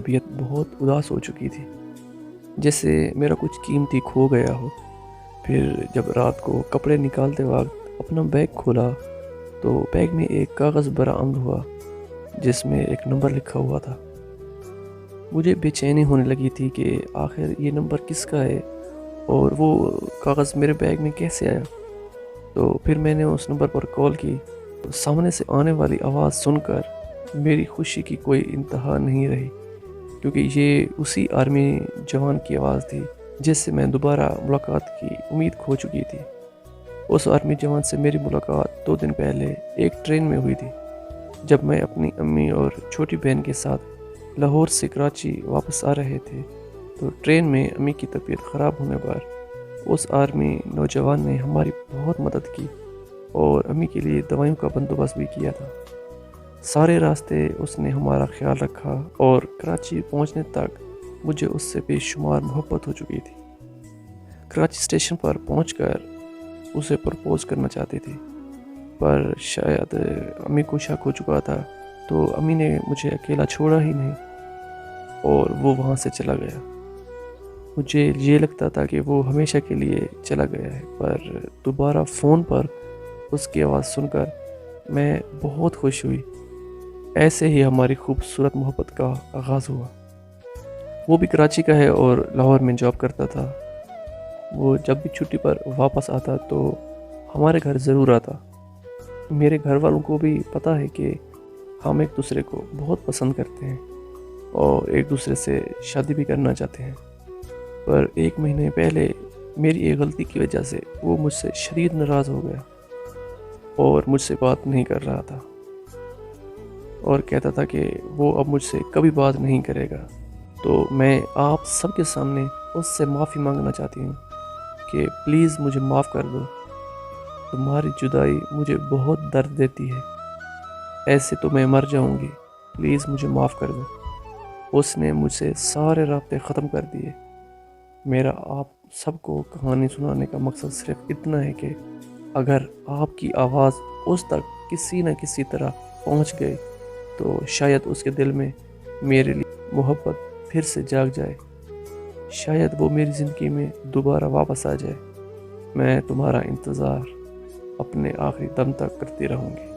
طبیعت بہت اداس ہو چکی تھی، جیسے میرا کچھ قیمتی کھو گیا ہو۔ پھر جب رات کو کپڑے نکالتے وقت اپنا بیگ کھولا تو بیگ میں ایک کاغذ برآمد ہوا جس میں ایک نمبر لکھا ہوا تھا۔ مجھے بے چینی ہونے لگی تھی کہ آخر یہ نمبر کس کا ہے اور وہ کاغذ میرے بیگ میں کیسے آیا۔ تو پھر میں نے اس نمبر پر کال کی تو سامنے سے آنے والی آواز سن کر میری خوشی کی کوئی انتہا نہیں رہی، کیونکہ یہ اسی آرمی جوان کی آواز تھی جس سے میں دوبارہ ملاقات کی امید کھو چکی تھی۔ اس آرمی جوان سے میری ملاقات 2 دن پہلے ایک ٹرین میں ہوئی تھی، جب میں اپنی امی اور چھوٹی بہن کے ساتھ لاہور سے کراچی واپس آ رہے تھے۔ تو ٹرین میں امی کی طبیعت خراب ہونے پر اس آرمی نوجوان نے ہماری بہت مدد کی اور امی کے لیے دوائیوں کا بندوبست بھی کیا تھا۔ سارے راستے اس نے ہمارا خیال رکھا اور کراچی پہنچنے تک مجھے اس سے بے شمار محبت ہو چکی تھی۔ کراچی اسٹیشن پر پہنچ کر اسے پرپوز کرنا چاہتی تھی، پر شاید امی کو شک ہو چکا تھا، تو امی نے مجھے اکیلا چھوڑا ہی نہیں اور وہ وہاں سے چلا گیا۔ مجھے یہ لگتا تھا کہ وہ ہمیشہ کے لیے چلا گیا ہے، پر دوبارہ فون پر اس کی آواز سن کر میں بہت خوش ہوئی۔ ایسے ہی ہماری خوبصورت محبت کا آغاز ہوا۔ وہ بھی کراچی کا ہے اور لاہور میں جاب کرتا تھا۔ وہ جب بھی چھٹی پر واپس آتا تو ہمارے گھر ضرور آتا۔ میرے گھر والوں کو بھی پتہ ہے کہ ہم ایک دوسرے کو بہت پسند کرتے ہیں اور ایک دوسرے سے شادی بھی کرنا چاہتے ہیں، پر 1 مہینے پہلے میری ایک غلطی کی وجہ سے وہ مجھ سے شدید ناراض ہو گیا اور مجھ سے بات نہیں کر رہا تھا اور کہتا تھا کہ وہ اب مجھ سے کبھی بات نہیں کرے گا۔ تو میں آپ سب کے سامنے اس سے معافی مانگنا چاہتی ہوں کہ پلیز مجھے معاف کر دو۔ تمہاری جدائی مجھے بہت درد دیتی ہے، ایسے تو میں مر جاؤں گی، پلیز مجھے معاف کر دو۔ اس نے مجھ سے سارے رابطے ختم کر دیے۔ میرا آپ سب کو کہانی سنانے کا مقصد صرف اتنا ہے کہ اگر آپ کی آواز اس تک کسی نہ کسی طرح پہنچ گئی تو شاید اس کے دل میں میرے لیے محبت پھر سے جاگ جائے، شاید وہ میری زندگی میں دوبارہ واپس آ جائے۔ میں تمہارا انتظار اپنے آخری دم تک کرتی رہوں گی۔